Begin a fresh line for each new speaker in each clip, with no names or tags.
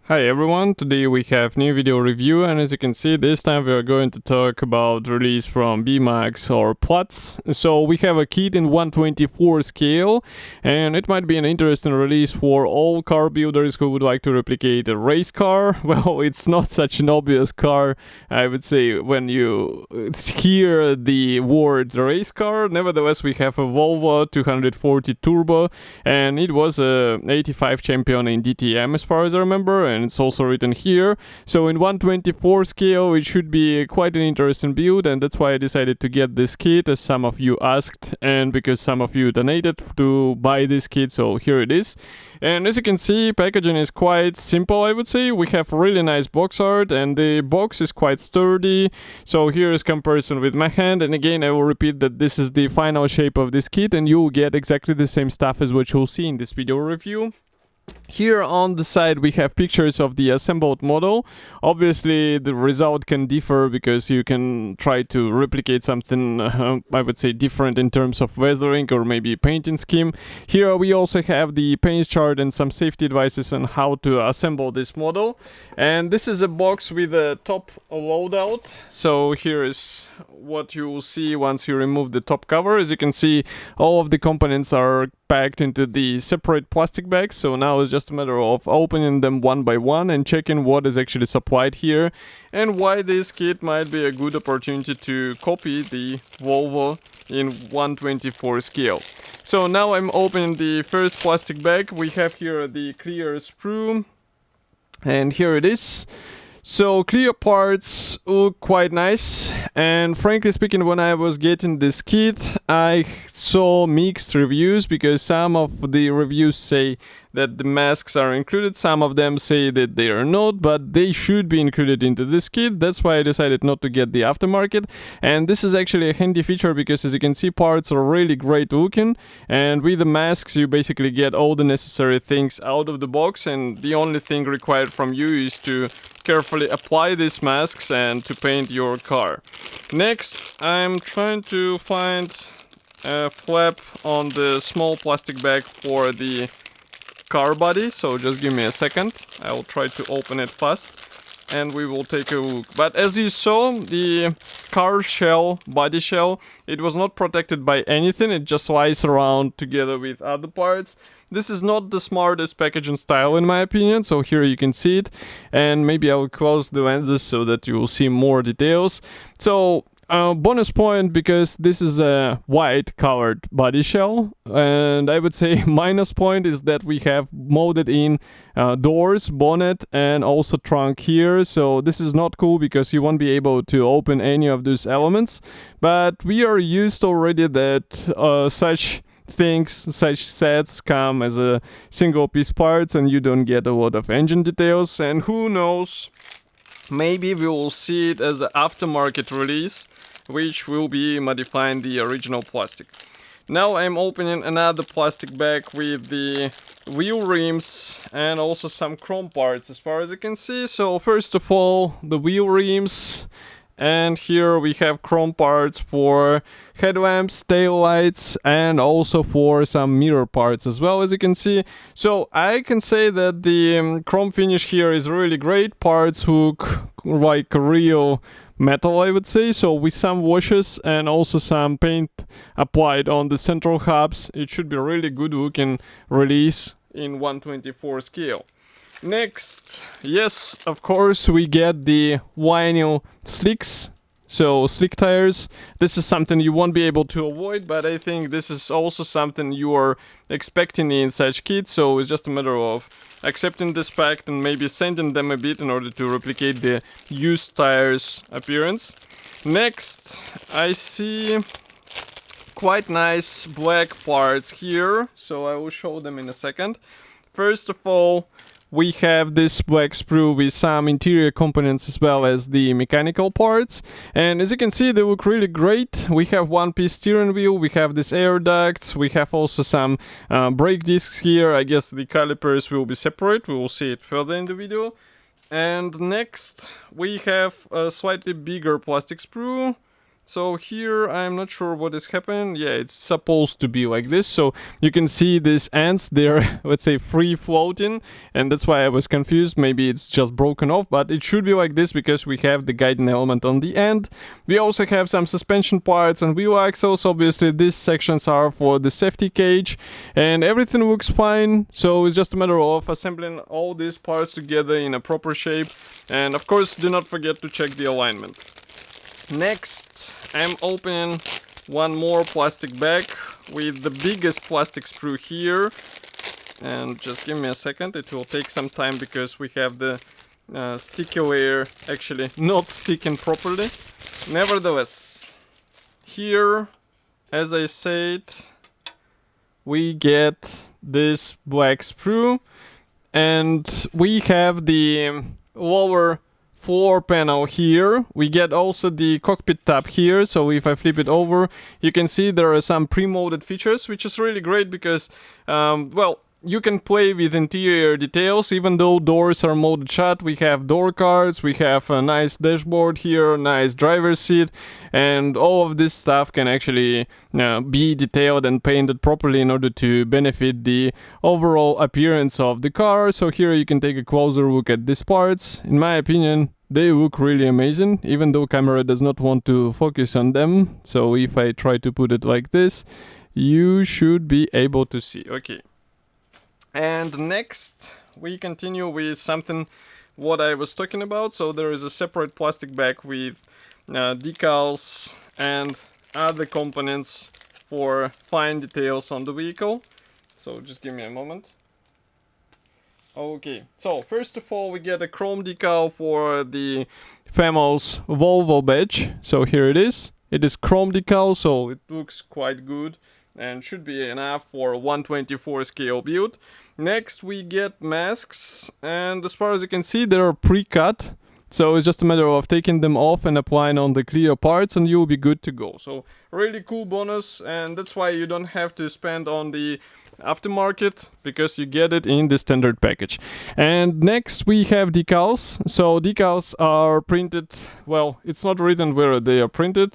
Hi everyone, today we have new video review, and as you can see this time we are going to talk about release from Beemax or Platz. So we have a kit in 1/24 scale, and it might be an interesting release for all car builders who would like to replicate a race car. Well, it's not such an obvious car, I would say, when you hear the word race car. Nevertheless, we have a Volvo 240 Turbo, and it was a 85 champion in DTM as far as I remember, and it's also written here. So in 1/24 scale it should be quite an interesting build, and that's why I decided to get this kit, as some of you asked and because some of you donated to buy this kit. So here it is, and as you can see, packaging is quite simple, I would say. We have really nice box art, and the box is quite sturdy. So here is comparison with my hand, and again I will repeat that this is the final shape of this kit, and you'll get exactly the same stuff as what you'll see in this video review. Here on the side we have pictures of the assembled model. Obviously the result can differ because you can try to replicate something I would say different in terms of weathering or maybe painting scheme. Here we also have the paint chart and some safety advices on how to assemble this model. And this is a box with a top loadout. So here is what you will see once you remove the top cover. As you can see, all of the components are packed into the separate plastic bags, so now it's just a matter of opening them one by one and checking what is actually supplied here, and why this kit might be a good opportunity to copy the Volvo in 1/24 scale. So now I'm opening the first plastic bag. We have here the clear sprue, and here it is. So clear parts look quite nice, and frankly speaking, when I was getting this kit I saw mixed reviews, because some of the reviews say that the masks are included, some of them say that they are not, but they should be included into this kit. That's why I decided not to get the aftermarket, and this is actually a handy feature because, as you can see, parts are really great looking, and with the masks you basically get all the necessary things out of the box, and the only thing required from you is to carefully apply these masks and to paint your car. Next, I'm trying to find a flap on the small plastic bag for the car body, so just give me a second. I will try to open it fast and we will take a look. But as you saw, the car shell, body shell, it was not protected by anything. It just lies around together with other parts. This is not the smartest packaging style in my opinion, so here you can see it, and maybe I will close the lenses so that you will see more details. So bonus point because this is a white colored body shell, and I would say minus point is that we have molded in doors, bonnet, and also trunk here. So this is not cool because you won't be able to open any of those elements, but we are used already that such sets come as a single piece parts and you don't get a lot of engine details, and who knows, maybe we will see it as an aftermarket release, which will be modifying the original plastic. Now I'm opening another plastic bag with the wheel rims and also some chrome parts as far as you can see. So first of all, the wheel rims, and here we have chrome parts for headlamps, tail lights, and also for some mirror parts as well, as you can see. So I can say that the chrome finish here is really great. Parts look like real metal, I would say. So with some washes and also some paint applied on the central hubs, it should be a really good looking release in 1/24 scale. Next, yes, of course, we get the vinyl slicks, so slick tires. This is something you won't be able to avoid, but I think this is also something you are expecting in such kits, so it's just a matter of accepting this fact and maybe sanding them a bit in order to replicate the used tires appearance. Next, I see quite nice black parts here, so I will show them in a second. First of all, we have this black sprue with some interior components as well as the mechanical parts, and as you can see they look really great. We have one piece steering wheel, we have this air ducts, we have also some brake discs here. I guess the calipers will be separate, we will see it further in the video. And next we have a slightly bigger plastic sprue So here I'm not sure what is happening. Yeah, it's supposed to be like this. So you can see these ends, they're let's say free floating, and that's why I was confused. Maybe it's just broken off, but it should be like this because we have the guiding element on the end. We also have some suspension parts and wheel axles. Obviously these sections are for the safety cage, and everything looks fine. So it's just a matter of assembling all these parts together in a proper shape. And of course, do not forget to check the alignment. Next, I'm opening one more plastic bag with the biggest plastic sprue here. And just give me a second, it will take some time because we have the sticky layer actually not sticking properly. Nevertheless, here, as I said, we get this black sprue, and we have the lower floor panel here. We get also the cockpit tab here, so if I flip it over, you can see there are some pre-molded features, which is really great because, well, you can play with interior details even though doors are molded shut. We have door cards, we have a nice dashboard here, nice driver's seat, and all of this stuff can actually be detailed and painted properly in order to benefit the overall appearance of the car. So here you can take a closer look at these parts. In my opinion, they look really amazing, even though camera does not want to focus on them. So if I try to put it like this, you should be able to see. Okay. And next, we continue with something what I was talking about. So there is a separate plastic bag with decals and other components for fine details on the vehicle. So just give me a moment. Okay, so first of all, we get a chrome decal for the famous Volvo badge. So here it is. It is chrome decal, so it looks quite good and should be enough for a 124 scale build. Next, we get masks, and as far as you can see, they are pre-cut. So it's just a matter of taking them off and applying on the clear parts, and you'll be good to go. So really cool bonus, and that's why you don't have to spend on the aftermarket, because you get it in the standard package. And next we have decals. So decals are printed, well, it's not written where they are printed,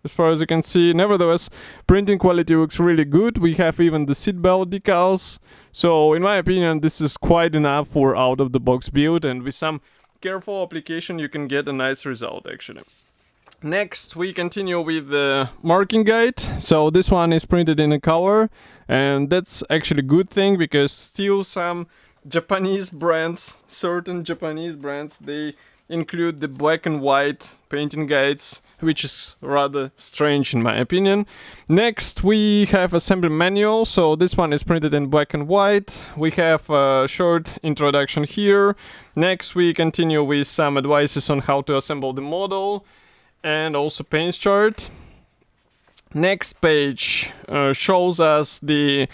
as far as you can see. Nevertheless, printing quality looks really good. We have even the seatbelt decals. So in my opinion, this is quite enough for out of the box build, and with some careful application you can get a nice result actually. Next, we continue with the marking guide. So this one is printed in a color, and that's actually a good thing because still some Japanese brands, certain Japanese brands, they include the black and white painting guides, which is rather strange in my opinion. Next, we have assembly manual. So this one is printed in black and white. We have a short introduction here. Next, we continue with some advices on how to assemble the model, and also paint chart. Next page shows us the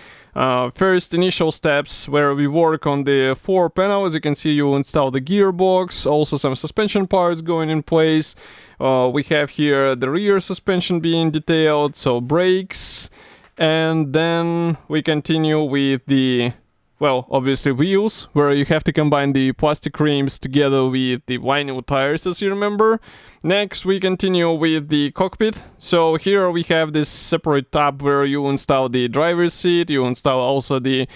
first initial steps where we work on the floor panel. As you can see, you install the gearbox, also some suspension parts going in place. We have here the rear suspension being detailed, so brakes, and then we continue with the, well, obviously wheels, where you have to combine the plastic rims together with the vinyl tires, as you remember. Next, we continue with the cockpit. So here we have this separate tab where you install the driver's seat, you install also the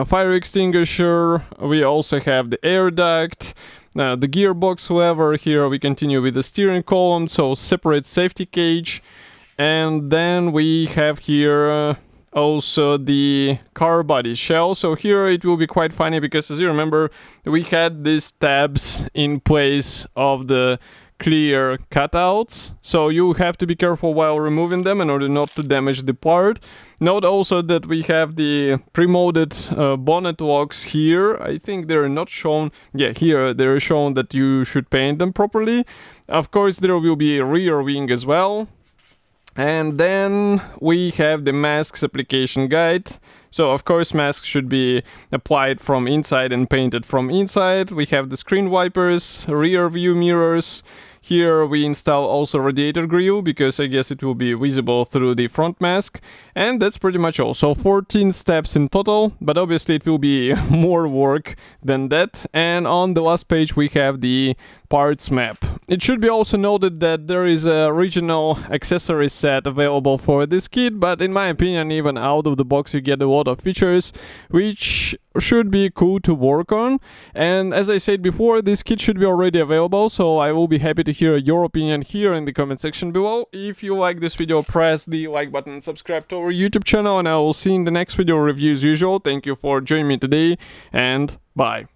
fire extinguisher, we also have the air duct, the gearbox lever. Here we continue with the steering column, so separate safety cage. And then we have here also the car body shell. So here it will be quite funny because, as you remember, we had these tabs in place of the clear cutouts, so you have to be careful while removing them in order not to damage the part. Note also that we have the pre-molded bonnet locks here. I think they're not shown. Yeah, here they're shown that you should paint them properly. Of course, there will be a rear wing as well. And then we have the masks application guide. So of course masks should be applied from inside and painted from inside. We have the screen wipers, rear view mirrors. Here we install also radiator grill, because I guess it will be visible through the front mask. And that's pretty much all. So 14 steps in total, but obviously it will be more work than that. And on the last page we have the parts map. It should be also noted that there is a regional accessory set available for this kit, but in my opinion, even out of the box you get a lot of features which should be cool to work on. And as I said before, this kit should be already available, so I will be happy to hear your opinion here in the comment section below. If you like this video, press the like button and subscribe to our YouTube channel, and I will see you in the next video review as usual. Thank you for joining me today, and bye.